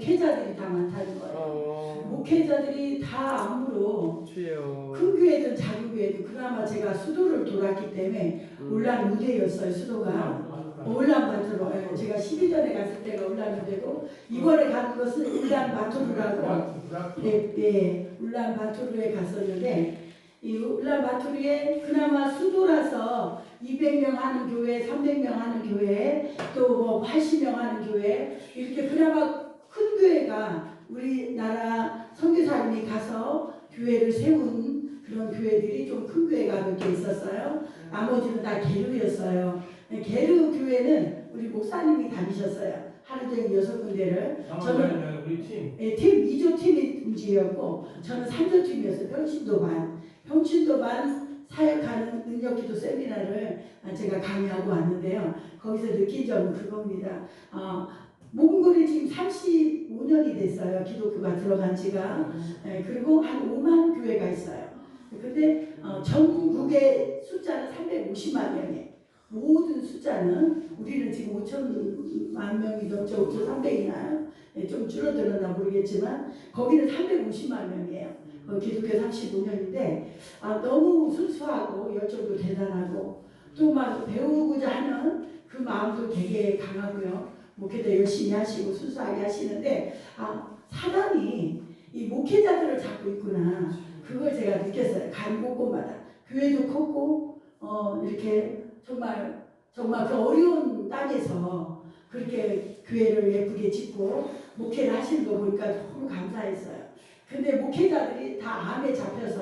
목회자들이 다 많다는 거예요. 목회자들이 다 안무로 큰 교회든 작은 교회든 그나마 제가 수도를 돌았기 때문에 울란우대였어요. 수도가 울란바토르. 제가 12전에 갔을 때가 울란우대고 이번에 간 것은 울란바토르라고 울란바토르에 갔었는데 이 울란바토르에 그나마 수도라서 200명 하는 교회, 300명 하는 교회, 또 뭐 80명 하는 교회 이렇게 그나마 큰 교회가 우리나라 선교사님이 가서 교회를 세운 그런 교회들이 좀 큰 교회가 몇 개 있었어요. 나머지는 다 게르였어요. 게르 교회는 우리 목사님이 다니셨어요. 하루 종일 6군데를. 저는 우리 팀 2조 팀이 움직였고 저는 3조 팀이었어요. 평신도 반 사역하는 능력기도 세미나를 제가 강의하고 왔는데요. 거기서 느낀 점은 그겁니다. 몽골이 지금 35년이 됐어요. 기독교가 들어간 지가. 그리고 한 5만 교회가 있어요. 근데 전국의 숫자는 350만 명이에요. 모든 숫자는 우리는 지금 5천만 명이 넘죠. 5,300이나요? 좀 줄어들었나 모르겠지만 거기는 350만 명이에요. 기독교 35년인데 너무 순수하고 열정도 대단하고 또 막 배우고자 하는 그 마음도 되게 강하고요. 목회도 열심히 하시고 순수하게 하시는데 사단이 이 목회자들을 잡고 있구나. 그걸 제가 느꼈어요. 간 곳곳마다 교회도 컸고 이렇게 정말 그 어려운 땅에서 그렇게 교회를 예쁘게 짓고 목회를 하시는 거 보니까 너무 감사했어요. 근데 목회자들이 다 암에 잡혀서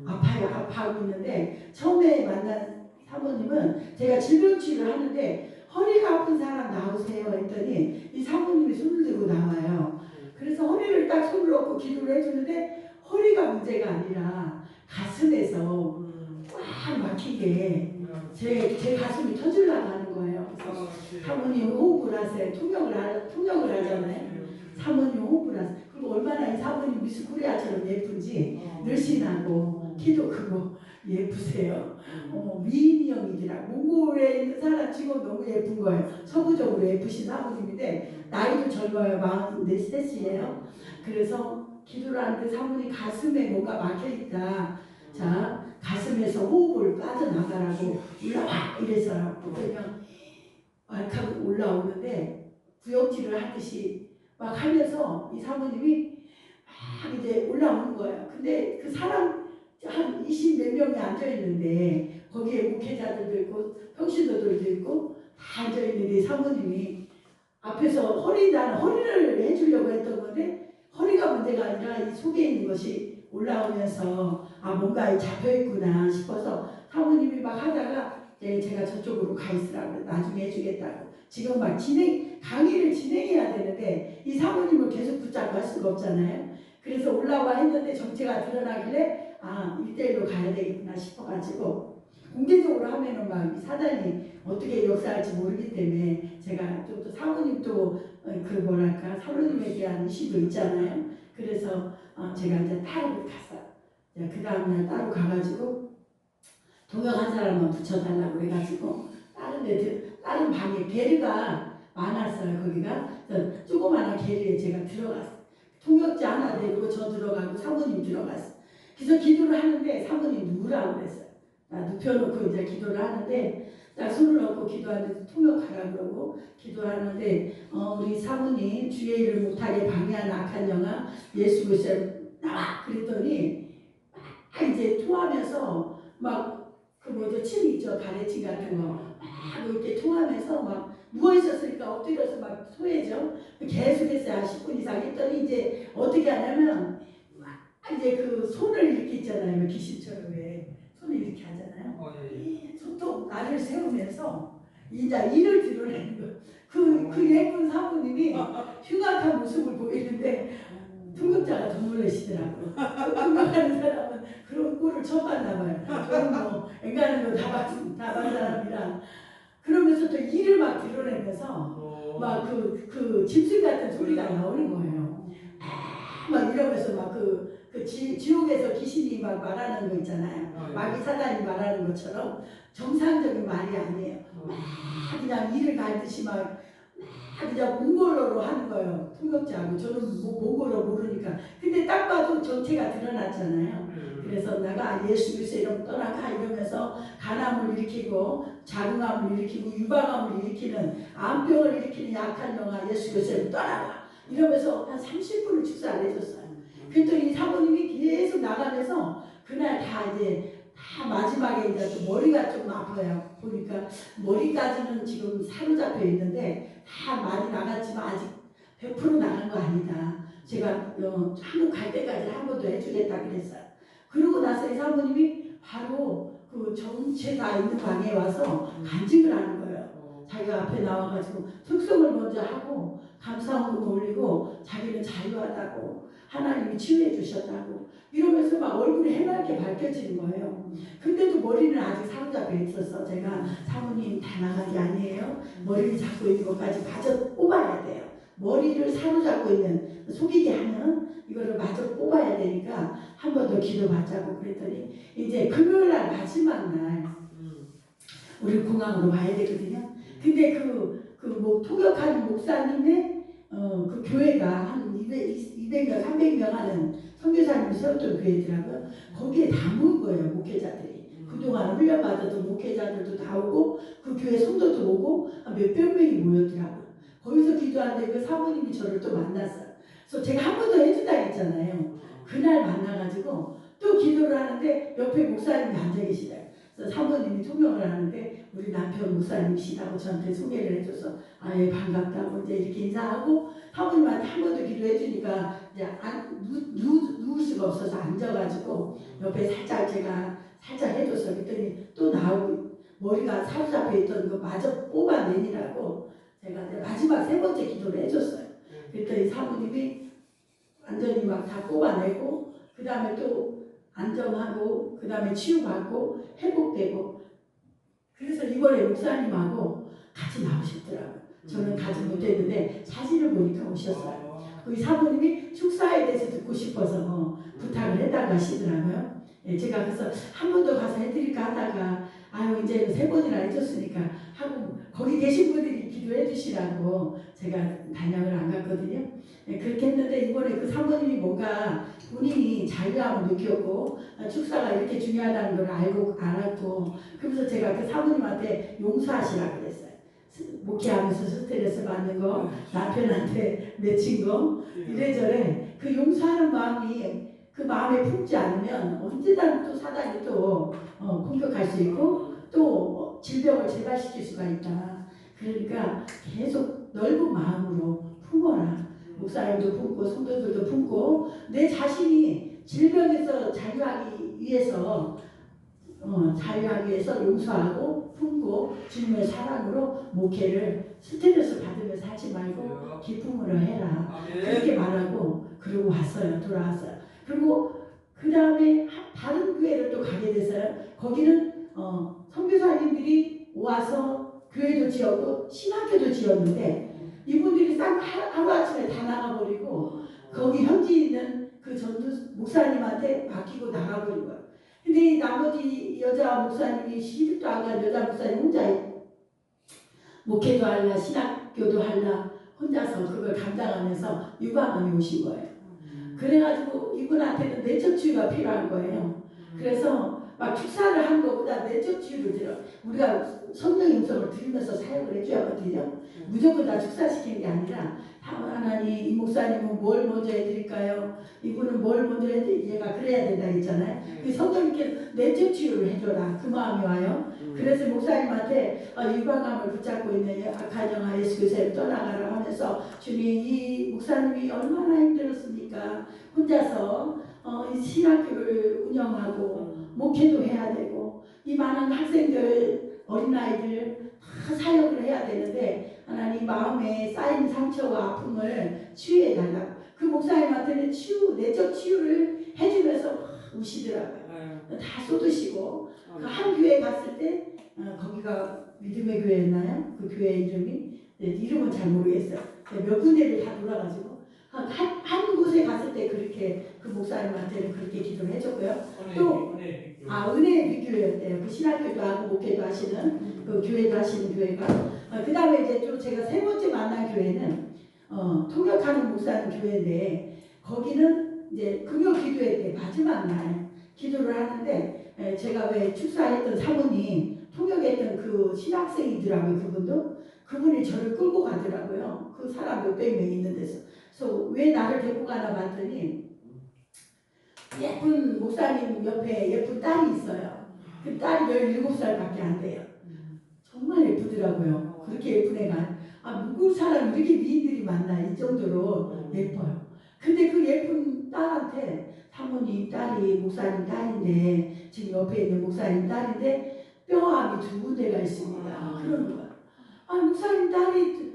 아파하고 있는데 처음에 만난 사모님은 제가 질병치료를 하는데 허리가 아픈 사람 나오세요 했더니 이 사모님이 손을 들고 나와요. 그래서 허리를 딱 손을 얹고 기도를 해주는데 허리가 문제가 아니라 가슴에서 꽉 막히게 제 가슴이 터지려고 하는 거예요. 그래서 사모님 호흡을 하세요. 통역을 하잖아요. 사모님 호흡을 하세요. 그리고 얼마나 이 사모님 미스 코리아처럼 예쁜지 늘씬하고 키도 크고 예쁘세요. 미인형이더라. 몽골에 있는 사람 치고 너무 예쁜 거예요. 서구적으로 예쁘신 사모님인데 나이도 젊어요. 44이에요. 그래서 기도를 하는데 사모님 가슴에 뭔가 막혀있다. 자, 가슴에서 호흡을 빠져나가라고 올라와 이랬어요. 그러면 알카고 올라오는데 구역질을 하듯이 막 하면서 이 사모님이 막 이제 올라오는 거예요. 근데 그 사람 한 20몇 명이 앉아있는데 거기에 목회자들도 있고 평신도들도 있고 다 앉아있는데 사모님이 앞에서 나는 허리를 해주려고 했던 건데 허리가 문제가 아니라 이 속에 있는 것이 올라오면서 뭔가 잡혀있구나 싶어서 사모님이 막 하다가 제가 저쪽으로 가 있으라고 나중에 해주겠다고 지금 막 강의를 진행해야 되는데 이 사모님을 계속 붙잡고 할 수가 없잖아요. 그래서 올라와 했는데 정체가 드러나길래 1대1로 가야 되겠구나 싶어가지고 공개적으로 하면은 막 사단이 어떻게 역사할지 모르기 때문에 제가 좀 또 사모님도 사모님에 대한 의식도 있잖아요. 그래서 제가 이제 따로 갔어요. 그 다음날 따로 가가지고 동역 한 사람만 붙여달라고 해가지고 다른 방에 게르가 많았어요. 거기가 조그마한 게르에 제가 들어갔어요. 통역자 하나 내리고 저 들어가고 사모님 들어갔어요. 그래서 기도를 하는데 사모님 누구라고 그랬어요. 눕혀놓고 이제 기도를 하는데 딱 손을 얹고 기도하는데 통역하라 그러고 기도하는데 우리 사모님 주의 일을 못하게 방해하는 악한 영아 예수 그리스도 나와 그랬더니 막 이제 토하면서 막 침 있죠. 가래침 같은 거 막 이렇게 토하면서 막 누워있었으니까 엎드려서 막 토해져. 계속했어요. 한 10분 이상 했더니 이제 어떻게 하냐면 이제 그 손을 이렇게 있잖아요. 귀신처럼 왜 손을 이렇게 하잖아요. 손톱 나를 세우면서 이제 이를 드러내는 거예요. 그 예쁜 사모님이 흉악한 모습을 보이는데 통역자가 더 놀라시더라고요. 통역하는 사람은 그런 꼴을 처음 봤나봐요. 저는 뭐 앵간한 거 다 본 사람이라 그러면서 또 이를 막 드러내면서 막 그 짐승 같은 소리가 나오는 거예요. 막 이러면서 막 지옥에서 귀신이 막 말하는 거 있잖아요. 마귀 사단이 말하는 것처럼 정상적인 말이 아니에요. 막 그냥 이를 갈듯이 막 그냥 몽골어로 하는 거예요. 있어요. 통역자하고. 저는 뭐 목어로 모르니까. 근데 딱 봐도 정체가 드러났잖아요. 그래서 내가 예수 그리스도 이름 떠나가 이러면서 간암을 일으키고 자궁암을 일으키고 유방암을 일으키는 암병을 일으키는 약한 영아 예수 그리스도 이름 떠나가 이러면서 한 30분을 축사를 해줬어요. 그랬더니 사모님이 계속 나가면서 그날 다 이제 다 마지막에 이제 또 머리가 좀 아파요. 보니까 머리까지는 지금 사로잡혀 있는데 다 많이 나갔지만 아직 100% 나간 거 아니다. 제가 한국 갈 때까지 한 번 더 해주겠다 그랬어요. 그러고 나서 이 사모님이 바로 그 전체 다 있는 방에 와서 간증을 하는 거예요. 자기가 앞에 나와가지고 특성을 먼저 하고 감사함을 올리고 자기는 자유하다고 하나님이 치유해 주셨다고 이러면서 막 얼굴이 해맑게 밝혀지는 거예요. 근데도 머리는 아직 사로잡혀 있었어. 제가 사모님 다 나간 게 아니에요. 머리를 잡고 있는 것까지 마저 뽑아야 돼요. 머리를 사로잡고 있는 속이게 하는 이거를 마저 뽑아야 되니까 한 번 더 기도받자고 그랬더니 이제 금요일날 마지막 날 우리 공항으로 와야 되거든요. 근데 뭐 통역하는 목사님의 그 교회가 한 200명, 300명 하는 선교사님이 세웠던 교회더라고요. 거기에 다 모인 거예요, 목회자들이. 그동안 훈련받았던 목회자들도 다 오고 그 교회 성도도 오고 몇백 명이 모였더라고요. 거기서 기도하는데 그 사모님이 저를 또 만났어요. 그래서 제가 한 번 더 해준다 했잖아요. 그날 만나가지고 또 기도를 하는데 옆에 목사님이 앉아 계시대요. 그래서 사모님이 통역을 하는데 우리 남편 목사님이시다고 저한테 소개를 해줘서 아예 반갑다고 이제 이렇게 인사하고 사모님한테 한 번 더 기도해 주니까 이제 누울 수가 없어서 앉아가지고 옆에 살짝 제가 살짝 해줘서 그랬더니 또 나오고 머리가 사로잡혀 있던 거 마저 뽑아내니라고 제가 이제 마지막 세 번째 기도를 해줬어요. 그랬더니 사모님이 완전히 막 다 뽑아내고 그 다음에 또 안정하고 그 다음에 치유받고 회복되고 그래서 이번에 목사님하고 같이 나오셨더라고요. 저는 가지 못했는데 사진을 보니까 오셨어요. 그 사모님이 축사에 대해서 듣고 싶어서 부탁을 했다고 하시더라고요. 예, 제가 그래서 한 번 더 가서 해드릴까 하다가 아유 이제 세 번이나 해줬으니까 하고 거기 계신 분들이 기도해 주시라고 제가 단양을 안 갔거든요. 예, 그렇게 했는데 이번에 그 사모님이 뭔가 본인이 자유함을 느꼈고 축사가 이렇게 중요하다는 걸 알았고 그래서 제가 그 사모님한테 용서하시라고 그랬어요. 목회하면서 스트레스 받는 거 남편한테 맺힌 거 이래저래 그 용서하는 마음이 그 마음에 품지 않으면 언제든 또 사단이 또 공격할 수 있고 또 질병을 재발시킬 수가 있다. 그러니까 계속 넓은 마음으로 품어라. 목사님도 품고 성도들도 품고 내 자신이 질병에서 자유하기 위해서 용서하고 품고 주님의 사랑으로 목회를 스트레스 받으면서 하지 말고 기쁨으로 해라. 그렇게 말하고 그러고 왔어요. 돌아왔어요. 그리고 그 다음에 다른 교회를 또 가게 됐어요. 거기는 선교사님들이 와서 교회도 지었고 신학교도 지었는데 이분들이 싹 하루아침에 다 나가버리고 거기 현지에 있는 그 전도 목사님한테 맡기고 나가버린 거예요. 근데 나머지 여자 목사님이 시집도 안 간 여자 목사님 혼자 목회도 하려 신학교도 하려 혼자서 그걸 감당하면서 유방암이 오신 거예요. 그래가지고 이분한테는 내적 치유가 필요한 거예요. 그래서 막 축사를 한 것보다 내적 치유를 들어 우리가 성령의 음성을 들으면서 사역을 해줘야 하거든요. 무조건 다 축사시키는 게 아니라 하나님 이 목사님은 뭘 먼저 해드릴까요? 이분은 뭘 먼저 해드릴까요? 얘가 그래야 된다 했잖아요. 그 성령님께서 내적 치유를 해줘라 그 마음이 와요. 그래서 목사님한테 유방암을 붙잡고 있는 악한 영아 예수 그리스도를 떠나가라 하면서 주님 이 목사님이 얼마나 힘들었습니까? 혼자서 이 신학교를 운영하고 목회도 해야 되고 이 많은 학생들 어린아이들 다 사역을 해야 되는데 하나님 마음에 쌓인 상처와 아픔을 치유해 달라고 그 목사님한테는 내적 치유를 해주면서 우시더라고요. 다 쏟으시고 그 한 교회 갔을 때 거기가 믿음의 교회였나요? 그 교회 이름은 잘 모르겠어요. 몇 군데를 다 돌아가지고 한 곳에 갔을 때 그렇게 그 목사님한테는 그렇게 기도를 해줬고요. 또 은혜의 빛교회였대요. 그 신학교도 하고 목회도 하시는 그 교회도 하시는 교회가 그 다음에 이제 또 제가 세 번째 만난 교회는 통역하는 목사님 교회인데 거기는 이제 금요 기도회 때 마지막 날 기도를 하는데 제가 왜 축사했던 사모님 통역했던 그 신학생이더라고요. 그분이 저를 끌고 가더라고요. 그 사람 몇백 명 있는 데서. 그래서 왜 나를 데리고 가나 봤더니 예쁜 목사님 옆에 예쁜 딸이 있어요. 그 딸이 17살밖에 안 돼요. 정말 예쁘더라고요. 그렇게 예쁜 애가. 미국 사람 이렇게 미인들이 많나 이 정도로 예뻐요. 근데 그 예쁜 딸한테 사모님 딸이 목사님 딸인데 지금 옆에 있는 목사님 딸인데 뼈암이 2군데가 있습니다. 그러는 거야. 목사님 딸이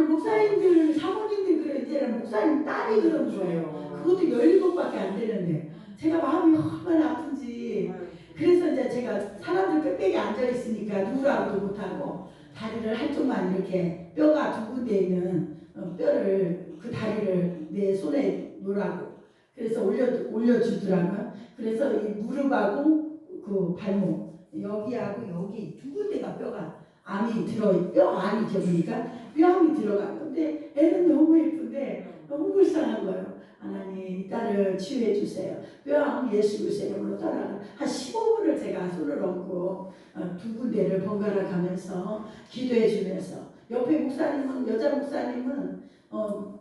목사님들 사모님들 그래 이제는 목사님 딸이 그런 거예요. 그것도 17밖에 안 되는데 제가 마음이 얼마나 아픈지. 그래서 이제 제가 사람들 빽빽이 앉아 있으니까 누구라고도 못하고 다리를 한쪽만 이렇게 뼈가 2군데 있는 뼈를 그 다리를 내 손에 놓으라고 그래서 올려주더라고요. 그래서 이 무릎하고 그 발목 여기하고 여기 2군데가 뼈가 암이 뼈 암이죠. 보니까 뼈암이 들어간 건데 애는 너무 예쁜데 너무 불쌍한 거예요. 하나님 이 딸을 치유해 주세요. 뼈암 예수 그리스도의 이름으로 떠나가 한 15분을 제가 손을 얹고 2군데를 번갈아 가면서 기도해 주면서 옆에 목사님은 여자 목사님은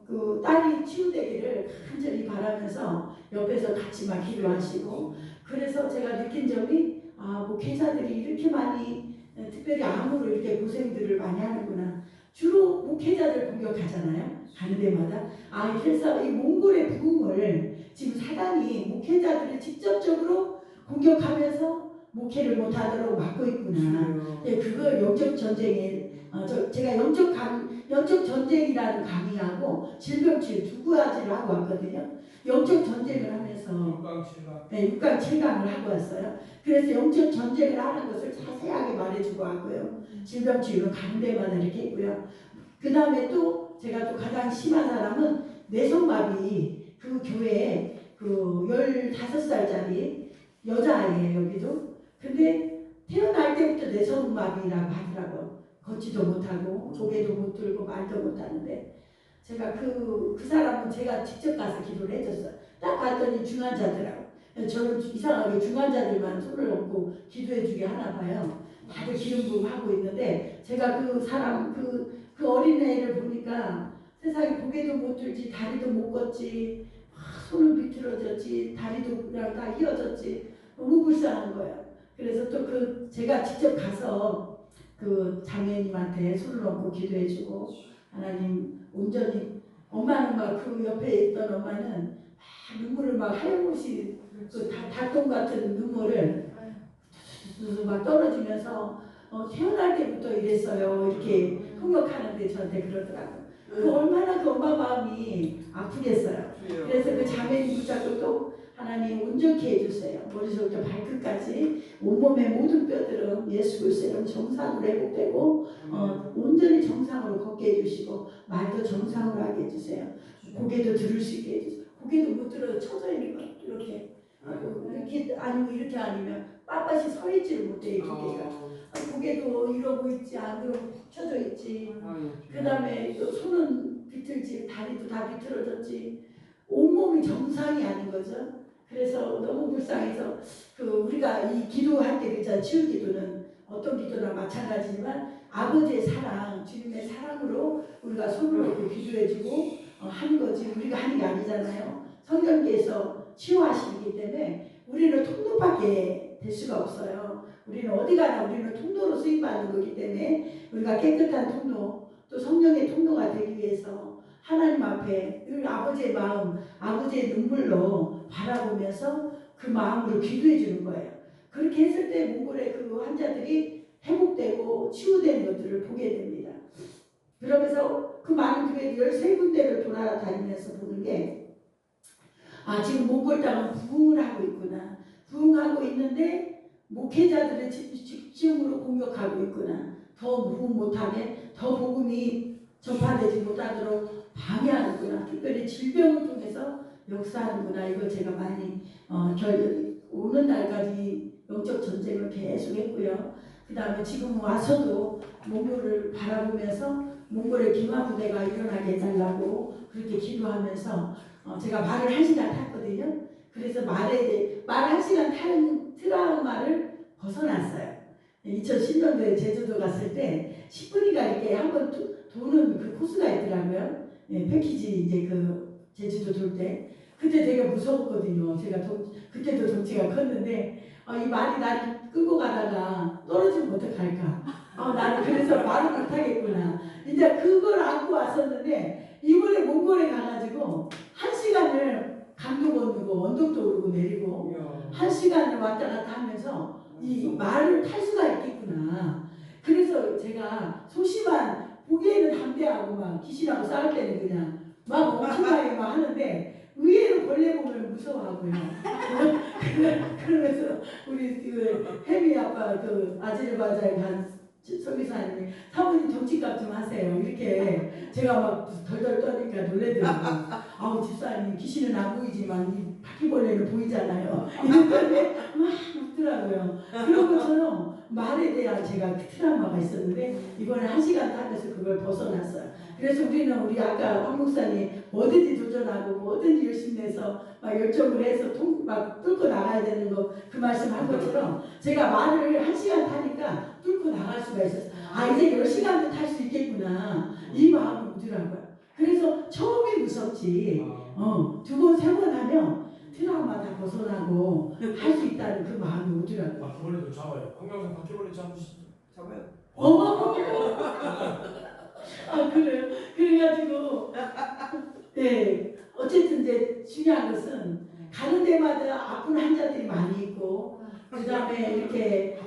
그 딸이 치유되기를 간절히 바라면서 옆에서 같이 막 기도하시고 그래서 제가 느낀 점이 목회자들이 이렇게 많이 특별히 암으로 이렇게 고생들을 많이 하는구나. 주로 목회자들 공격하잖아요. 가는 데마다. 그래서 이 몽골의 부흥을 지금 사단이 목회자들을 직접적으로 공격하면서 목회를 못하도록 막고 있구나. 그걸 영적 전쟁에 제가 영적 전쟁이라는 강의하고 질병치유 2가지를 하고 왔거든요. 영적 전쟁을 하면서 6강 7강을 하고 왔어요. 그래서 영적 전쟁을 하는 것을 자세하게 말해주고 왔고요. 질병치유는 가는 데마다 이렇게 했고요. 그 다음에 또 제가 또 가장 심한 사람은 뇌성마비 그 교회에 그 15살짜리 여자아이예요. 여기도. 근데 태어날 때부터 뇌성마비라고 하더라고요. 걷지도 못하고 조개도 못 들고 말도 못하는데 제가 그 사람은 제가 직접 가서 기도를 해줬어요. 딱 봤더니 중환자더라고. 저는 이상하게 중환자들만 손을 얹고 기도해주게 하나 봐요. 다들 기름 부음 하고 있는데 제가 그 사람 그 어린애를 보니까 세상에 고개도 못 들지 다리도 못 걷지 손은 비틀어졌지 다리도 그냥 다 휘어졌지 너무 불쌍한 거예요. 그래서 또 제가 직접 가서 그 장애인님한테 손을 얹고 기도해주고 하나님 온전히 엄마는 막 그 옆에 있던 엄마는 막 눈물을 막 하염없이 그 닭똥 같은 눈물을 막 떨어지면서 태어날 때부터 이랬어요. 이렇게 통역하는데 저한테 그러더라고요. 얼마나 그 엄마 마음이 아프겠어요. 그래서 그 자매님 붙잡고 또 하나님 온전케 해주세요. 머리서부터 발끝까지 온몸의 모든 뼈들은 예수 그리스도의 정상으로 회복되고 온전히 정상으로 걷게 해주시고 말도 정상으로 하게 해주세요. 고개도 들을 수 있게 해주세요. 고개도 못 들어도 쳐져 있는 거 이렇게 아니면 이렇게 아니면 빳빳이 서 있지를 못해. 고개도 이러고 있지 안 그러고 푹 쳐져 있지. 그 다음에 손은 비틀지 다리도 다 비틀어졌지. 온몸이 정상이 아닌 거죠. 그래서 너무 불쌍해서 우리가 이 기도할 때 그렇잖아요. 치유 기도는 어떤 기도나 마찬가지지만 아버지의 사랑, 주님의 사랑으로 우리가 손을 놓고 기도해주고 하는 거지 우리가 하는 게 아니잖아요. 성령께서 치유하시기 때문에 우리는 통로밖에 될 수가 없어요. 우리는 어디 가나 우리는 통로로 쓰임받는 거기 때문에 우리가 깨끗한 통로 또 성령의 통로가 되기 위해서 하나님 앞에 늘 아버지의 마음, 아버지의 눈물로 바라보면서 그 마음으로 기도해 주는 거예요. 그렇게 했을 때 몽골의 그 환자들이 회복되고 치유되는 것들을 보게 됩니다. 그러면서 그 많은 교회 13군데를 돌아다니면서 보는 게 지금 몽골 땅은 부흥을 하고 있구나. 부흥하고 있는데 목회자들의 집중으로 공격하고 있구나. 더 부흥 못하게 더 복음이 전파되지 못하도록 방해하는구나. 특별히 질병을 통해서 역사하는구나. 이걸 제가 많이 오는 날까지 영적 전쟁을 계속 했고요. 그 다음에 지금 와서도 몽골을 바라보면서 몽골의 기마부대가 일어나게 해달라고 그렇게 기도하면서 제가 말을 1시간 탔거든요. 그래서 말 1시간 타는 트라우마를 벗어났어요. 2010년도에 제주도 갔을 때 10분이가 이렇게 한번 도는 그 코스가 있더라고요. 예, 패키지 이제 그 제주도 돌 때. 그때 되게 무서웠거든요. 제가 그때도 덩치가 컸는데 이 말이 나를 끌고 가다가 떨어지면 어떡할까. 나는 그래서 말을 못하겠구나. 이제 그걸 안고 왔었는데 이번에 몽골에 가가지고 1시간을 강도 건너고 언덕도 오르고 내리고 1시간을 왔다 갔다 하면서 이 말을 탈 수가 있겠구나. 그래서 제가 소심한 보기에는 담대하고 막 귀신하고 싸울 때는 그냥 막 엄청나게 막 하는데 의외로 벌레 보면 무서워하고요. 그러면서 우리 그 혜미 아빠 그 아제르바이잔에 간 설교사님이 사모님 정치값 좀 하세요. 이렇게 제가 막 덜덜 떠니까 놀래더라고요. 아우 집사님 귀신은 안 보이지만 이 바퀴벌레는 보이잖아요. 이랬더니 막 웃더라고요. 그런 것처럼 말에 대한 제가 트라우마가 있었는데 이번에 1시간 타면서 그걸 벗어났어요. 그래서 우리는 우리 아까 황 목사님 뭐든지 도전하고 뭐든지 열심히 해서 막 열정을 해서 막 뚫고 나가야 되는 거 그 말씀 한 것처럼 제가 말을 1시간 타니까 뚫고 나갈 수가 있었어요. 이제 10시간도 탈 수 있겠구나. 이 마음이 오더라고요. 그래서 처음이 무섭지 2번, 3번 하면 트라우마 다 벗어나고 할 수 있다는 그 마음이 오더라고요. 바퀴벌레도 잡아요. 황경선 바퀴벌레 잡으시죠. 잡아요. 그래요. 그래가지고 네 어쨌든 이제 중요한 것은 가는 데마다 아픈 환자들이 많이 있고 그 다음에 이렇게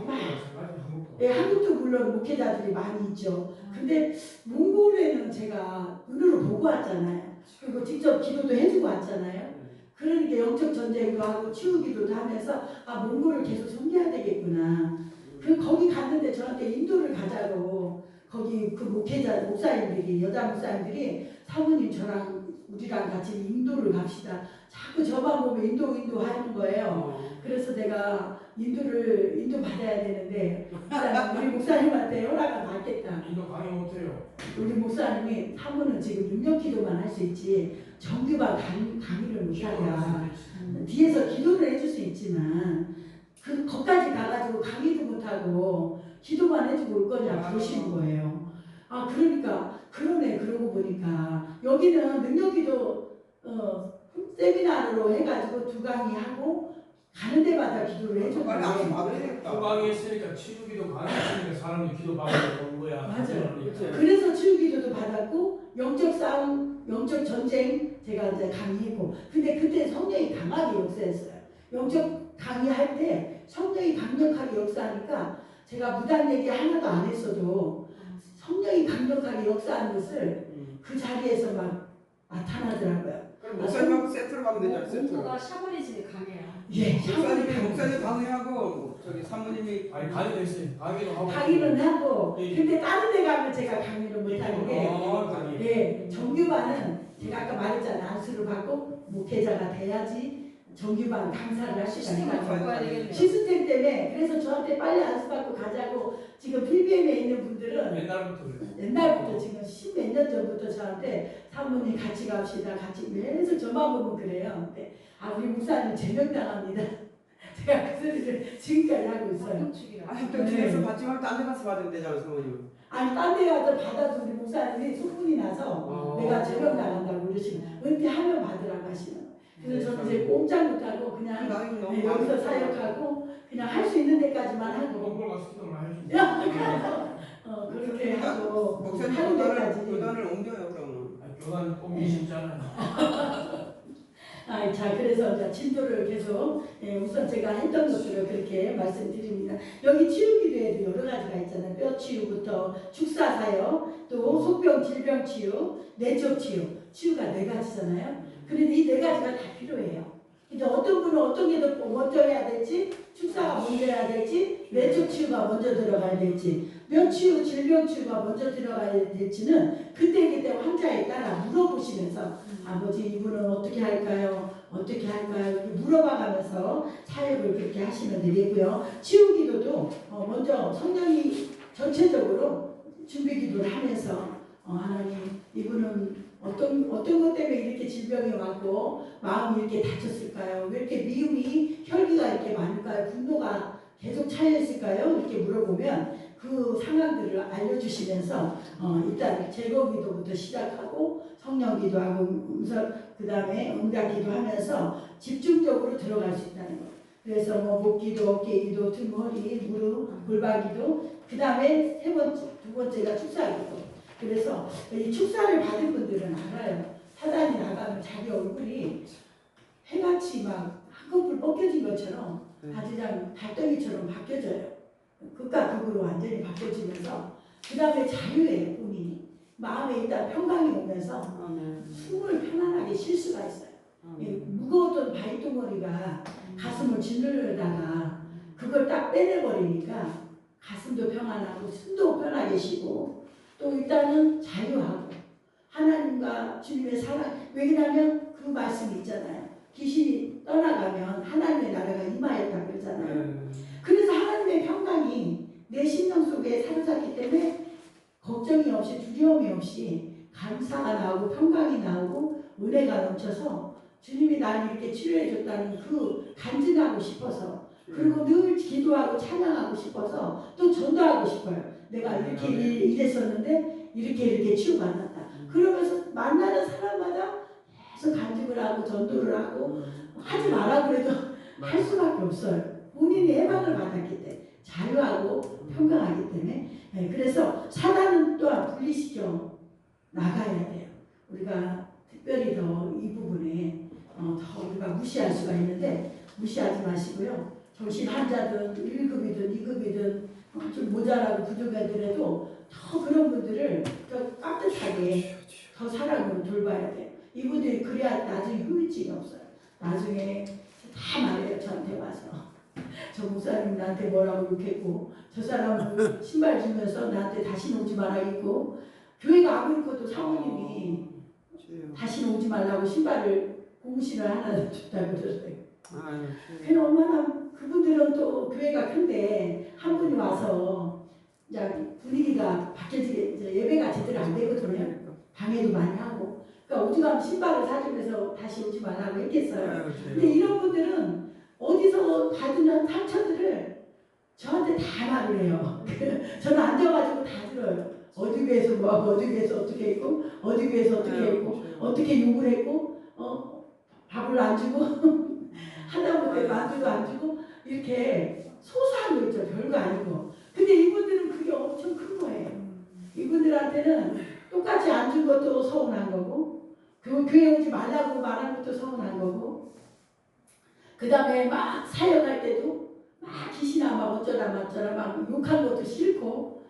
한국도 물론 목회자들이 많이 있죠. 근데 몽골에는 제가 눈으로 보고 왔잖아요. 그리고 직접 기도도 해주고 왔잖아요. 그러니까 영적 전쟁도 하고 치유기도도 하면서 몽골을 계속 섬겨야 되겠구나. 거기 갔는데 저한테 인도를 가자고 거기 그 목사님들이 여자 목사님들이 사모님 저랑 우리랑 같이 인도를 갑시다. 자꾸 저만 보면 인도 하는 거예요. 그래서 내가 인도 받아야 되는데 우리 목사님한테 허락을 받겠다. 인도 강의 못해요. 우리 목사님이 사모는 지금 능력기도만 할 수 있지 정규반 강의를 못하냐. 뒤에서 기도를 해줄 수 있지만 거기까지 가가지고 강의도 못하고 기도만 해주고 올 거냐 그러시는 거예요. 그러니까 그러네. 그러고 보니까 여기는 능력기도 세미나로 해가지고 2강의 하고 가는 데마다 기도를 해주고 그 강의 했으니까 치유기도 강의했으니까 사람들이 기도 받으러 오는 거야. 맞아요. 그래서 치유기도도 받았고 영적 싸움, 영적 전쟁 제가 이제 강의했고 근데 그때 성령이 강하게 역사했어요. 영적 강의할 때 성령이 강력하게 역사하니까 제가 무단 얘기 하나도 안 했어도 성령이 강력하게 역사하는 것을 그 자리에서 막 나타나더라고요. 목사님하고 세트로 가면 되잖아요. 세트로. 공부가 샤머니즘이 강해요. 예, 목사님 강의하고 저기 사모님이 강의도 했어요. 강의도 하고. 강의는 하고 예. 근데 다른 데 가면 제가 강의를 못하는 게 강의. 예, 정규반은 제가 아까 말했잖아요. 안수를 받고 목회자가 돼야지 정규반 강사를 할 수가 시스템을 있어요. 바꿔야 되겠네요. 시스템 때문에 그래서 저한테 빨리 안수받고 가자고 지금 PBM에 있는 분들은 옛날부터 그래요. 옛날부터 지금 10몇 년 전부터 저한테 사모님 같이 갑시다. 같이 계속 저만 보면 그래요. 근데 우리 목사님 제명당합니다. 제가 그 소리를 지금까지 하고 있어요. 합동축이라. 또 집에서 받지 말고 딴 데 가서 받으면 되잖아요, 사모님. 딴 데 가서 받아도 우리 목사님이 소문이 나서 내가 제명당한다고 그러시면 은퇴하면 받으라고 하시는. 그래서 저는 이제 꼼짝 못하고 그냥 여기서 사역하고 그냥 할 수 있는 데까지만 하고 몽골 가서 기도만 해주세요. 그렇게 하고 목사님 하는 데까지. 교단을 옮겨요, 그러면. 교단 꼼이 쉽잖아요. 자, 그래서 이제 진도를 계속 우선 제가 했던 것들을 그렇게 말씀드립니다. 여기 치유기도에도 여러 가지가 있잖아요. 뼈 치유부터 축사 사역, 또 속병 질병 치유, 내적 치유. 치유가 4가지잖아요. 그런데 이 4가지가 다 필요해요. 근데 어떤 분은 어떤 게 더 먼저 해야 될지, 축사가 먼저 해야 될지, 내적 치유가 먼저 들어가야 될지, 뼈 치유, 질병 치유가 먼저 들어가야 될지는 그때 환자에 따라 물어보시면서 아버지 이분은 어떻게 할까요? 어떻게 할까요? 이렇게 물어봐가면서 사역을 그렇게 하시면 되겠고요. 치유기도도 먼저 성령이 전체적으로 준비기도를 하면서 하나님 이분은 어떤 것 때문에 이렇게 질병이 왔고 마음이 이렇게 다쳤을까요? 왜 이렇게 미움이 혈기가 이렇게 많을까요? 분노가 계속 차여 있을까요? 이렇게 물어보면 그 상황들을 알려주시면서 일단 제거기도부터 시작하고 성령기도하고 그 다음에 응답기도 하면서 집중적으로 들어갈 수 있다는 거. 그래서 뭐 목기도, 어깨기도, 등, 허리, 무릎, 골반기도, 그 다음에 두 번째가 축사기도. 그래서 이 축사를 받은 분들은 알아요. 사단이 나가면 자기 얼굴이 해같이 막 한꺼풀 벗겨진 것처럼 바지장 달덩이처럼 바뀌어져요. 극과 극으로 완전히 바뀌어지면서 그 다음에 자유예요. 본인이 마음에 일단 평강이 오면서 숨을 편안하게 쉴 수가 있어요. 무거웠던 바위덩어리가 가슴을 짓누르다가 그걸 딱 빼내버리니까 가슴도 평안하고 숨도 편하게 쉬고 또 일단은 자유하고 하나님과 주님의 사랑. 왜냐하면 그 말씀이 있잖아요. 귀신이 떠나가면 하나님의 나라가 임하였다고 그러잖아요. 그래서 하나님의 평강이 내 심령 속에 사로잡기 때문에 걱정이 없이 두려움이 없이 감사가 나오고 평강이 나오고 은혜가 넘쳐서 주님이 나를 이렇게 치료해 줬다는 그 간증하고 싶어서 그리고 늘 기도하고 찬양하고 싶어서 또 전도하고 싶어요. 내가 이렇게 이랬었는데 이렇게 치유받았다. 그러면서 만나는 사람마다 계속 간증을 하고 전도를 하고 하지 마라 그래도 할 수밖에 없어요. 본인이 해방을 받았기 때문에 자유하고 평강하기 때문에. 그래서 사단은 또한 분리시켜 나가야 돼요. 우리가 특별히 더 이 부분에 더 우리가 무시할 수가 있는데 무시하지 마시고요. 정신 환자든 1급이든 2급이든 좀 모자라고 부족하더라도 더 그런 분들을 더 깍듯하게 더 사랑으로 돌봐야 돼요. 이분들이 그래야 나중에 후유증이 없어요. 나중에 다 말해요. 저한테 와서 저 목사님 나한테 뭐라고 욕했고 저 사람은 신발 주면서 나한테 다시 오지 말라겠고 교회가 아무리고도 사모님이 다시 오지 말라고 신발을 공신을 하나 줬다고 그러더라고요. 그래서 얼마나 그분들은 또 교회가 큰데 한 분이 와서 이제 분위기가 바뀌어지게 예배가 제대로 안 되거든요. 방해도 많이 하고. 그러니까 오죽하면 신발을 사주면서 다시 오지 말라고 했겠어요. 근데 이런 분들은 어디서 받은 상처들을 저한테 다 말을 해요. 저는 앉아가지고 다 들어요. 어디 교회에서 뭐하고 어디 교회에서 어떻게 했고 어디 교회에서 어떻게 했고 어떻게 욕을 했고 밥을 안 주고 하다못해 만두도 안 주고 이렇게 소소한 거 있죠. 별거 아니고. 근데 이분들은 그게 엄청 큰 거예요. 이분들한테는 똑같이 안 준 것도 서운한 거고 그 교회 오지 말라고 말한 것도 서운한 거고 그 다음에 막 사역할 때도 막 귀신아 막 어쩌라 막 욕한 것도 싫고.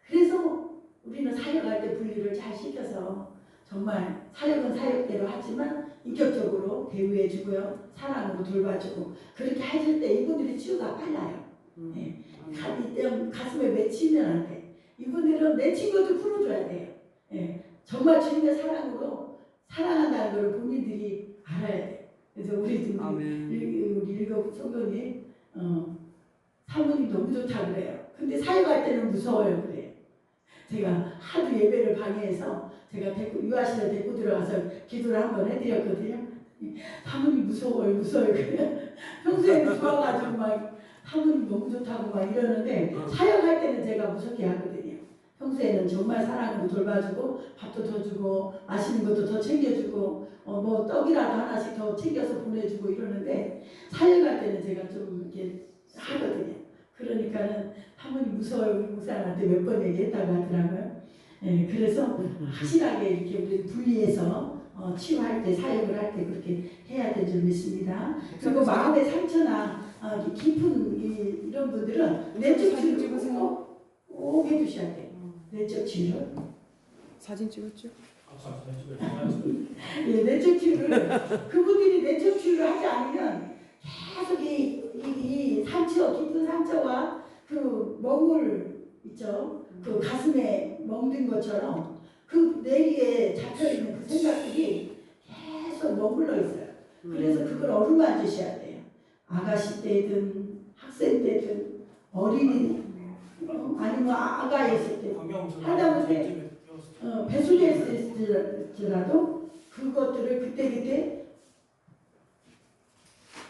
그래서 우리는 사역할 때 분리를 잘 시켜서 정말 사역은 사역대로 하지만 인격적으로 대우해주고요. 사랑으로 돌봐주고 그렇게 해줄 때 이분들이 치유가 빨라요. 가슴에 맺히면 안 돼. 이분들은 맺힌 것도 풀어줘야 돼요. 정말 주님의 사랑으로 사랑한다는 걸 본인들이 알아야 돼요. 그래서 우리 일곱 성도님 사모님 너무 좋다고 그래요. 근데 사역할 때는 무서워요 그래요. 제가 하도 예배를 방해해서 제가 유아실에 데리고 들어가서 기도를 한번 해드렸거든요. 사모님 무서워요 그냥 평소에 좋아가지고 막 사모님 너무 좋다고 막 이러는데 사역할 때는 제가 무섭게 하거든요. 평소에는 정말 사랑으로 돌봐주고 밥도 더 주고 맛있는 것도 더 챙겨주고 뭐 떡이라도 하나씩 더 챙겨서 보내주고 이러는데 사역할 때는 제가 좀 이렇게 하거든요. 그러니까는 사모님 무서워요 우리 목사님한테 몇 번 얘기했다고 하더라고요. 그래서 확실하게 이렇게 우리 분리해서 치유할 때 사역을 할 때 그렇게 해야 될 줄 믿습니다. 그리고 마음의 상처나 깊은 이런 분들은 내적 치유를 꼭 해주셔야 돼요. 내적 치유. 사진 찍었죠? 내적 치유를 그분들이 내적 치유를 하지 않으면 계속 이 상처 깊은 상처와 그 멍울 있죠. 그 가슴에 멍든 것처럼 그 내리에 잡혀있는 그 생각들이 계속 머물러 있어요. 그래서 그걸 어루만지셔야 돼요. 아가씨 때든 학생 때든 어린이 아니면 아가였을 때 하다못해 배수됐을지라도 그것들을 그때그때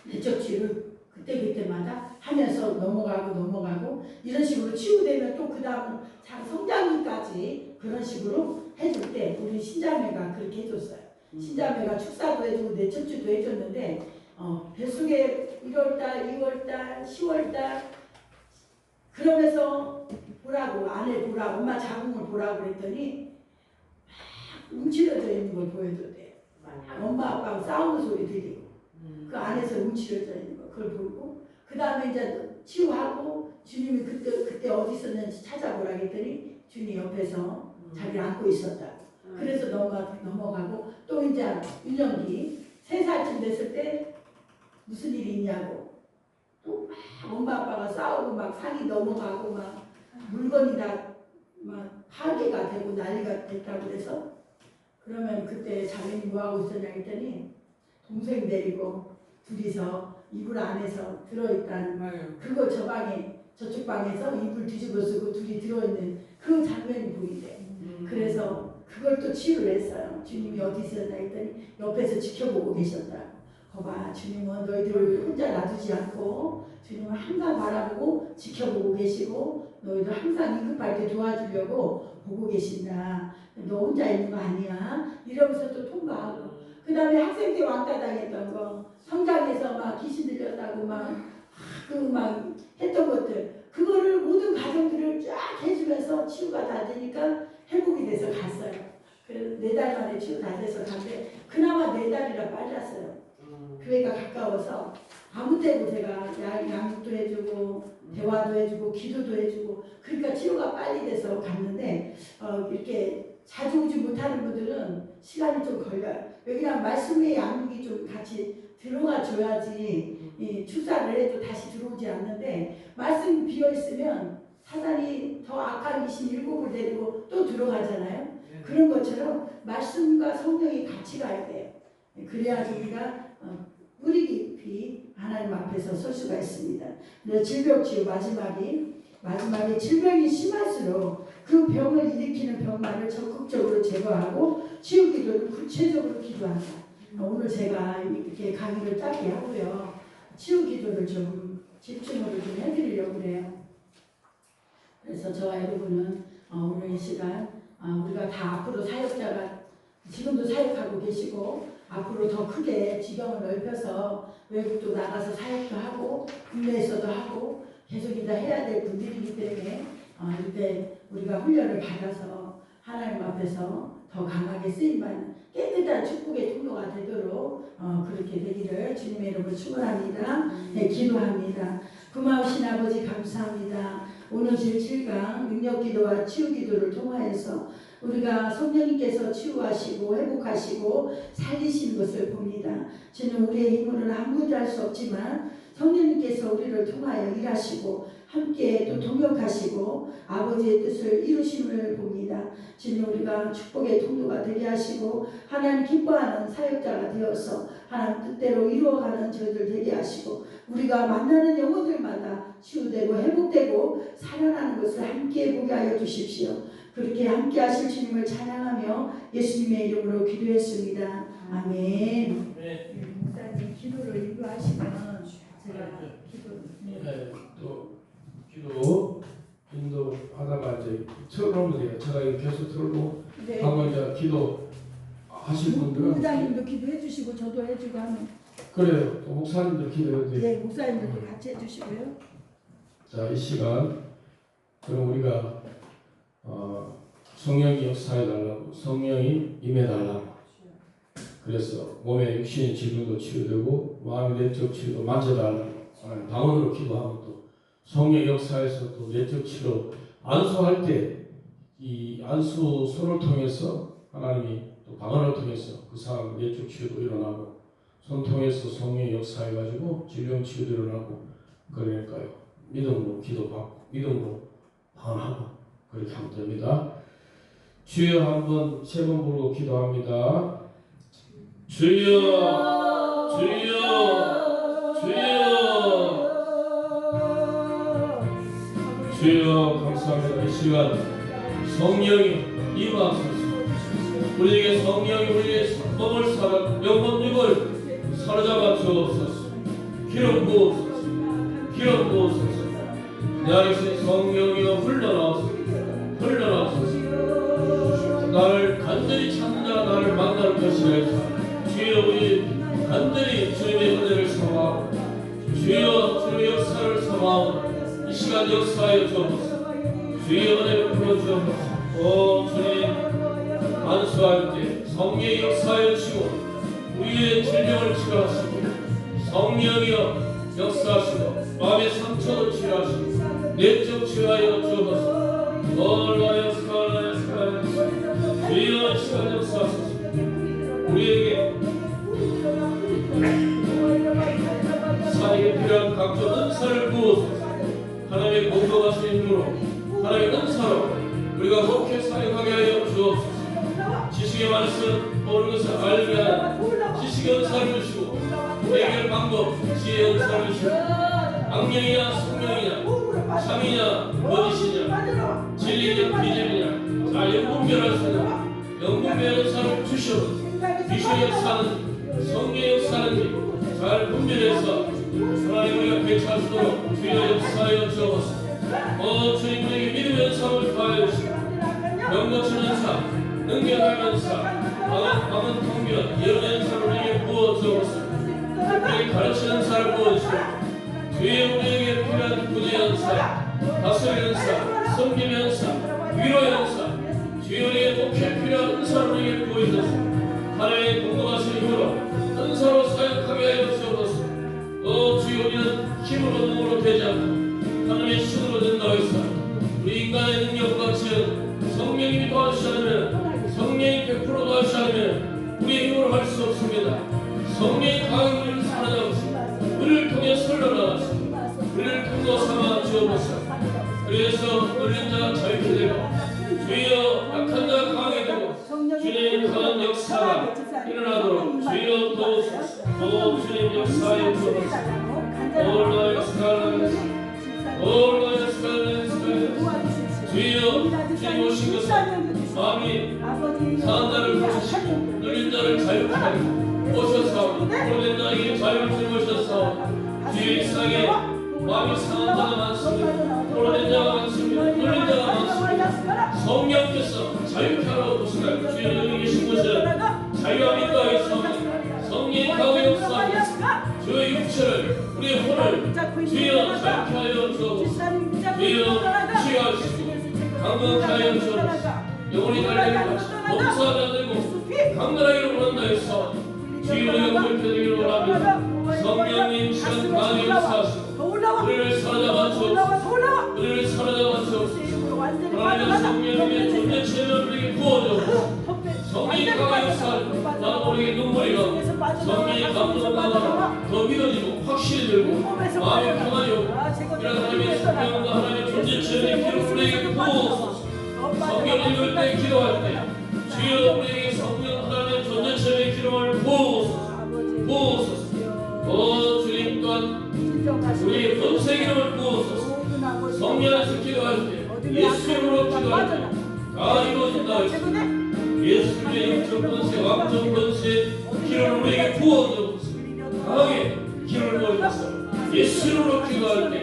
내적 치유를 그때그때마다 하면서 넘어가고 이런 식으로 치유되면 또 그 다음 성장기까지 그런 식으로 해줄 때 우리 신자매가 그렇게 해줬어요. 신자매가 축사도 해주고 내척주도 해줬는데 뱃속에 1월달, 2월달, 10월달 그러면서 보라고 아내 보라고 엄마 자궁을 보라고 그랬더니 막 움츠려져 있는 걸 보여줬대요. 엄마 아빠하고 싸우는 소리 들리고 그 안에서 움츠려져 있는 거 그걸 보고 그 다음에 이제 치유하고 주님이 그때 어디 있었는지 찾아보라 했더니 주님 옆에서 자기를 안고 있었다. 그래서 넘어가고 또 이제 유년기 3살쯤 됐을 때 무슨 일이 있냐고 또 막 엄마 아빠가 싸우고 막 산이 넘어가고 막 물건이 다 막 파괴가 되고 난리가 됐다고 그래서 그러면 그때 자매님 뭐하고 있었냐 했더니 동생 데리고 둘이서 이불 안에서 들어있다는 그거 저 방에 저쪽 방에서 이불 뒤집어 쓰고 둘이 들어있는 그 장면이 보이대. 그래서 그걸 또 치유를 했어요. 주님이 어디 있었나 했더니 옆에서 지켜보고 계셨다. 거봐 주님은 너희들을 혼자 놔두지 않고 주님은 항상 바라보고 지켜보고 계시고 너희들 항상 위급할 때 도와주려고 보고 계신다. 너 혼자 있는 거 아니야. 이러면서 또 통과하고 그 다음에 학생 때 왕따 당했던 거 성장에서 막 귀신 들렸다고 막 했던 것들 그거를 모든 가정들을 쫙 해주면서 치유가 다 되니까 회복이 돼서 갔어요. 그래서 4달 만에 치유 다 돼서 갔는데 그나마 4달이라 빨랐어요. 교회가 가까워서 아무 때고 제가 양육도 해주고 대화도 해주고 기도도 해주고 그러니까 치유가 빨리 돼서 갔는데 이렇게 자주 오지 못하는 분들은 시간이 좀 걸려요. 그냥 말씀의 양육이 좀 같이 들어가 줘야지 출산을 해도 다시 들어오지 않는데 말씀이 비어있으면 사단이 더 악한 귀신 7을 데리고 또 들어가잖아요. 그런 것처럼 말씀과 성령이 같이 가야 돼요. 그래야 우리가 뿌리 깊이 하나님 앞에서 설 수가 있습니다. 질병치유 마지막에 질병이 심할수록 그 병을 일으키는 병만을 적극적으로 제거하고 치유 기도를 구체적으로 기도한다. 오늘 제가 이렇게 강의를 짧게 하고요. 치유 기도를 좀 집중으로 좀 해드리려고 그래요. 그래서 저와 여러분은 오늘 이 시간 우리가 다 앞으로 사역자가 지금도 사역하고 계시고 앞으로 더 크게 지경을 넓혀서 외국도 나가서 사역도 하고 국내에서도 하고 계속 이제 해야 될 분들이기 때문에 이때 우리가 훈련을 받아서 하나님 앞에서 더 강하게 쓰임받는 깨끗한 축복의 통로가 되도록 그렇게 되기를 주님의 이름으로 축원합니다. 네, 기도합니다. 고마우신 아버지 감사합니다. 오늘 제7강 능력기도와 치유기도를 통하여서 우리가 성령님께서 치유하시고 회복하시고 살리시는 것을 봅니다. 주님 우리의 힘으로는 아무것도 할 수 없지만 성령님께서 우리를 통하여 일하시고 함께 또 동역하시고 아버지의 뜻을 이루심을 봅니다. 주님 우리가 축복의 통로가 되게 하시고 하나님 기뻐하는 사역자가 되어서 하나님 뜻대로 이루어가는 저희들 되게 하시고 우리가 만나는 영혼들마다 치유되고 회복되고 살아나는 것을 함께 보게 하여 주십시오. 그렇게 함께 하실 주님을 찬양하며 예수님의 이름으로 기도했습니다. 아멘. 목사님 기도를 인도하시면 제가 또 기도 인도 하다가 이제 틀어놓으면 돼요. 제가 이거 계속 틀고 방금 이제 기도 하실 분들은 목사님도 기도해 주시고 저도 해주고 하면 그래요. 또 목사님들 기도해도 돼요. 네, 목사님들도 같이 해주시고요. 자, 이 시간 그럼 우리가 성령이 역사해달라고 성령이 임해달라고 그래서 몸의 육신의 질병도 치유되고 마음의 내적 치유도 만져달라고 방언으로 기도하고 또 성령 역사에서 또 내적 치료 안수할 때 이 안수 손을 통해서 하나님이 또 방언을 통해서 그 사람 내적 치유도 일어나고 손 통해서 성령 역사해가지고 질병 치유도 일어나고 그러니까요. 믿음으로 기도받고 믿음으로 방언하고 그렇게 하면 됩니다. 주여 한번 3번 부르고 기도합니다. 주여 주여 주여 주여 감사합니다. 이 시간 성령이 임하소서. 우리에게 성령이 우리의 성범을 영혼육을 사로잡아 주옵소서. 기름 부옵소서. 기름 부옵소서. 내 안에서 성령이여 흘러나옵소서. 흘러나옵소서. 나를 간절히 찾는 자가 나를 만날 것이라. 주여 우리 간절히 주님의 은혜를 사모하고 주여 주님의 역사를 사모하고 이 시간 역사하여 주옵소서. 주의 은혜를 풀어주옵소서. 오 주님 안수할 때 성령의 역사하여 주시고 우리의 질병을 치료하시고 성령이여 역사하시고 마음의 상처도 치료하시고 내적 치료하여 주옵소서. 올라여 스칼라여 스칼라여 주여 시간 역사하소서. 우리에게 사역에 필요한 각종 은사를 부어소서. 하나님의 공동하신 힘으로 하나님의 은사로 우리가 그렇게 사역하게 하여 주옵소서. 지식의 말씀 모르는 것을 알게 하는 지식의 은사를 주시고 해결 방법 지혜의 은사를 주시고 악령이냐 성령이냐 참이냐 거짓이냐 진리냐 비진이냐 잘 영분별할 수 있는 영분별 은사를 주시옵소서. 귀신의 역사는 성령의 역사는지 잘 분별해서 하나님 우리가 배치할 수 있도록 주여 역사하여 주옵소서. 주님 우리에게 믿음의 은사를 더하여 주시고 병고치는 은사 능력의 은사 방언 통변 예언의 은사를 우리에게 부어 주옵소서. 우리에게 가르치는 은사를 부어주시고 주여 우리에게 필요한 구제의 은사 다스리는 은사 섬김의 은사 위로의 은사 주여 우리에게 독해 필요한 은사를 우리에게 부어주소서. 하나님의 공동하신 힘으로 은사로 사역하게 하여 주옵소서. 주여 우리는 힘으로 능으로 되지 않고 하나님의 신으로 된다 하였사. 우리 인간의 능력과 지은 성령님이 도와주시 않으면 성령이 100% 도와주시 않으면 우리의 힘으로 할 수 없습니다. 성령이 강한 우리를 사랑하시고 우리를 통해 설러나가시고 우리를 근거 삼아 주옵소서. 그래서 눌린 자가 자유케 되고 주여 약한 자가 강하게 되고 주님의 강한 역사가 일어나도록 주여 도우소서. 주님 역사에 주옵소서. 올라 역사를 올라 역사를 주여 주님 오신 것은 마음이 상한 자를 고치시고 눌린 자를 자유케 하고 오셔서 오랜 자에게 자유를 주셔서 주의 일상에 마음이 상한 자가 많습니다. 오랜 자가 많습니다. 눌린 자가 많습니다. 성령께서 자유케 하러 오시나요? 주의 여기 계신 곳은 자유함이 있다하였사오니 성령의 강의 역사하며 주의 육체를 우리의 혼을 주여 자유케 하여 주옵소서. 주여 치유하시고 강건케 하여 주옵소서. 영혼이 달리는 것이 범사하지 않고 강건하기를 원한다 했사오니 주여 영혼을 펴드기를 원합니다. 성령님 시간 강하게 역사하시고 우리를 사로잡아 주옵소서. 우리를 사로잡아 주옵소서. 하나님의 성령님의 존재 체험을 우리에게 부어주옵소서. 성령이 강하게 역사하고 나도 모르게 눈물이 나고 성령이 감동하다가 더 믿어지고 확실히 들고 마음이 평안이 오고 이런 하나님의 성령과 하나님의 존재 체험의 기름을 우리에게 부어주옵소서. 성경 읽을 때 기도할 때 주여 우리에게 성령 하나님의 존재 체험의 기름을 부어주옵소서. 부어주옵소서. 주님 또한 우리의 권세 기름을 부어주옵소서. 성령 안에서 기도할 때 예수 이름으로 기도할 때 다 이루어진다 하였습니다. 예수님의 영적 권세 왕적 권세 기름을 우리에게 부어주옵소서. 강하게 기름을 부어주옵소서. 예수 이름으로 기도할 때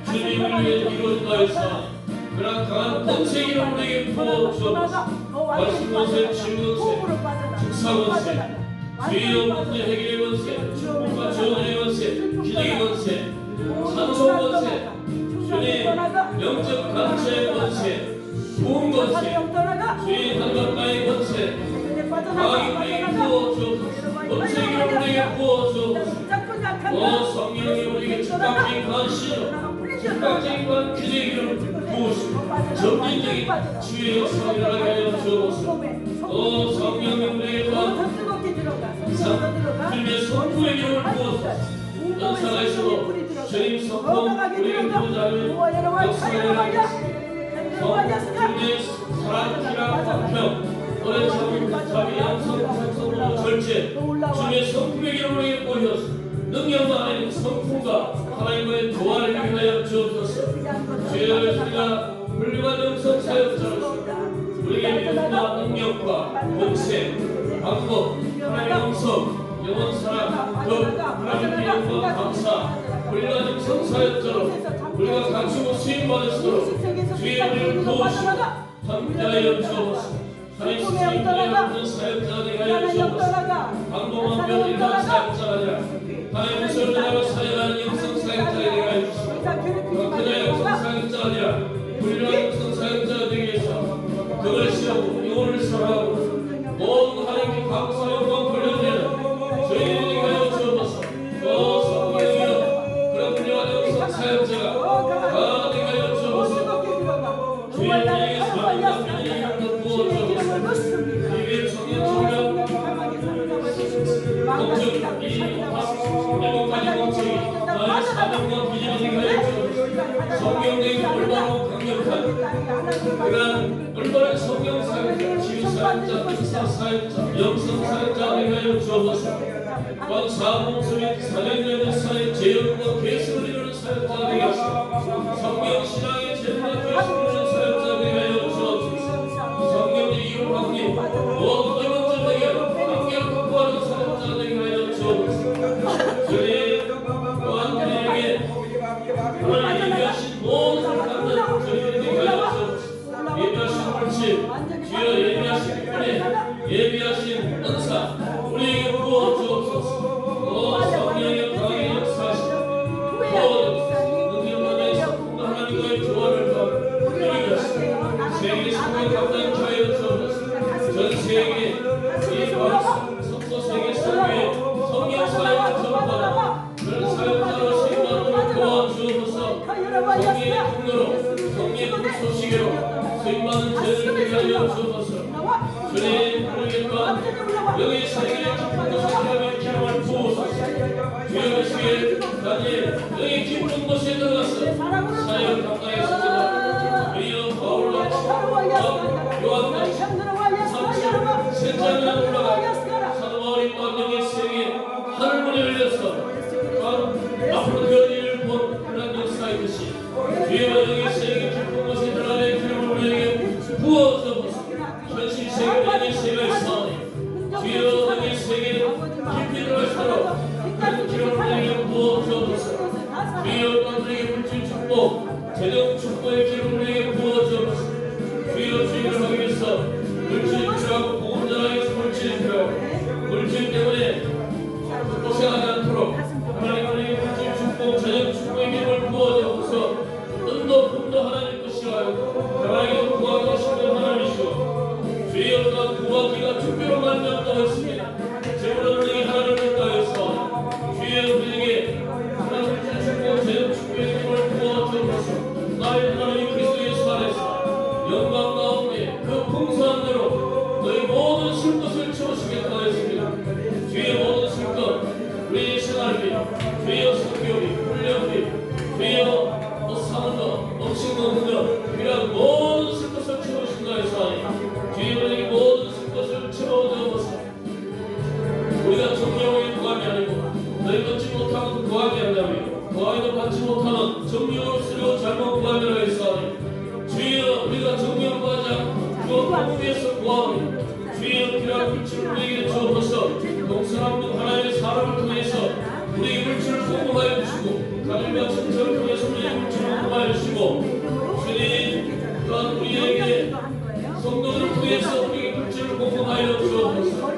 주님을 위해 이루어진다 하였사오니 그러한 강한 권세 기름을 우리에게 부어주옵소서. 말씀 권세, 치유 권세, 축사 권세, 주의 문제 해결의 권세, 축복과 조언의 권세, 기적의 권세, 찬송 권세, 주님 영적 강체의 권세, 부흥 권세, 주의 한가까이 권세, 강하게 우리에게 부어주옵소서. 권세 기름을 우리에게 부어주옵소서. 성령이 우리에게 즉각적인 강한 신호, 즉각적인 강한 기적의 기름을 부으시고 점진적인 주의 역사를 일어나게 하여 주옵소서. 성령이 우리에게 또한 주님의 성품의 기름을 부어주옵소서. 은사가 있어도 주님 성품 우리에게 부어자 하면 역사가 일어나겠습니다. 주님의 사랑, 희락, 화평 오랜 참음, 자비, 양성, 성성으로 절제 주님의 성품의 기름을 우리에게 부어주옵소서. 능력만 아닌 성품과 하나님과의 조화를 위하여 주옵소서. 주여 우리가 훌륭한 영성 사역자로서 우리에게 믿음과 능력과 권세, 방법, 하나님의 음성, 영원 사랑, 덕, 하나님의 영광 감사, 우리가 지금 성사였도록 우리가 갖추고 수임받을 수 있도록 주의 이름을 도우시고 함께하여 주옵소서. 하나님 스승님 없는 사역자가 되게 하여 주옵소서. 방법만 배운 일반 사역자가 아니라 하나님 목소리를 들어 사역하는 영성 사역자가 되게 하여 주옵소서. 그냥 영성 사역자가 아니라 훌륭한 영성 사역자가 되기 위해서 그걸 시하고 영혼을 사랑하고 모든 하나님께 감사 영광 돌려드리는 저희들이 하여 주옵소서. 또 성령이여 그런 훌륭한 영성 사역자가 다 되게 하여 주옵소서. 주의 이름에 사랑과 믿음의 힘을 부어주옵소서. 이게 청년 공적 이 일곱 가지 공적이 나의 사명과 비전이 되게 하여 주옵소서. 성경의 올바로 강력한 그러한 올바른 성경 사역자, 치유 사역자, 기사 사역자, 영성 사역자 되게 하여 주옵소서. 또한 사복소리 사령되는 사역, 재연과 계승을 이루는 사역자 되게 하시고 성경 신앙의 재능과 계승을 이루는 사역자 되게 하여 주옵소서. 성경의 이용하기 모든 어려움들에게 함께 극복하는 사역자 되게 하여 주옵소서. 주님 또한 우리에게 하나님 예비하신 모든 사람들 저희들에게 하여 주옵소서. 예비하신 물질 주여 예비하신 은혜 예비하신 은사 우리에게 부어주옵소서. 성령의 강하게 역사하시고 모든 능력만의 성품과 하나님과의 조화를 이루게 하시고 세계 성령 감당케 하여 주옵소서. 전 세계 이 성서 세계 성교의 성령 사역을 전파하는 그런 사역자로 수임받음을 도와주옵소서. 성령의 통로로 성령의 소식으로 수임받은 죄를 되게 하여 주옵소서. 주님 우리에게 또한 여기 세계의 깊은 곳에 하나님의 기름을 부어소서. 주여 주의 다니엘 여기 깊은 곳에 들어가서 사역을 감당했습니다. 우리여 바울과 요한과 삼천 세자면 올라가 사도 바울이 만명의 세계에 하늘문에 열려서 앞으로 그런 일을 본 그런 역사이듯이 주여 여기 세계 깊은 곳에 들어가는 기름을 우리에게 부어주옵소서. 현실 세계의 세계가 있사오니 주여 여기 세계에 깊이 들어갈수록 그런 기름을 우리에게 부어주옵소서. 주여 또한 우리에게 물질 축복 재정 축복의 기름을 우리에게 부어주옵소서. 주여 주의를 하기 위해서 물질이 필요하고 복음 전하기 위해서 물질이 필요하고 물질 때문에 고생하지 않도록 하나님 우리에게 물질 축복 재정 축복의 기름을 부어주옵소서. 은도 품도 하나님 것이와요 하나님의 구하기가 쉽은 하나님이시오. 주여 또한 구하기가 특별한 말씀도 했습니다. 제물은 우리에게 하나님을 따였어. 주여 우리에게 하나님 물질 축복 재정 축복의 기름을 부어주옵소서. 나의 하나님 그리스도 예수 안에서 영광 가운데 그 풍성한 대로 너희 모든 술 것을 채우시겠다 했습니다. 주의 모든 술 것 우리의 생활비 주여 성교비 훈련비 주여 사는 것 음식 먹는 것 필요한 모든 술 것을 채우신다 해서 주의 우리에게 모든 술 것을 채워주옵소서. 우리가 정령의 구함이 아니고 너희 받지 못하는 구함이 아니라며 구하기도 받지 못하는 정령으로 쓰려고 잘못 구하려고 했사오니 주여 우리가 정령 구하지 않고 구원 위에서 구하오니 주여 필요한 물질을 우리에게 주옵소서. 동서남북 하나님의 사람을 통해서 우리에게 물질을 공급하여 주시고 가정과 청소를 통해서 우리에게 물질을 공급하여 주시고 주님 또한 우리에게 성도들을 통해서 우리에게 물질을 공급하여 주옵소서.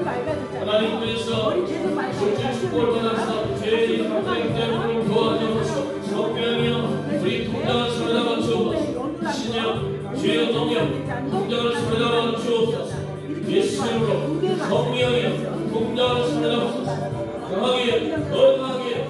하나님께서 물질 축복을 받아서 죄의 감당이 때문에 도와주옵소서. 성령이여 우리 통장을 서려다가 주옵소서. 신여 주여 동여 통장을 서려다가 주옵소서. 예수 이름으로 성령이여 통장을 서려다가 주옵소서. 강하게 건강하게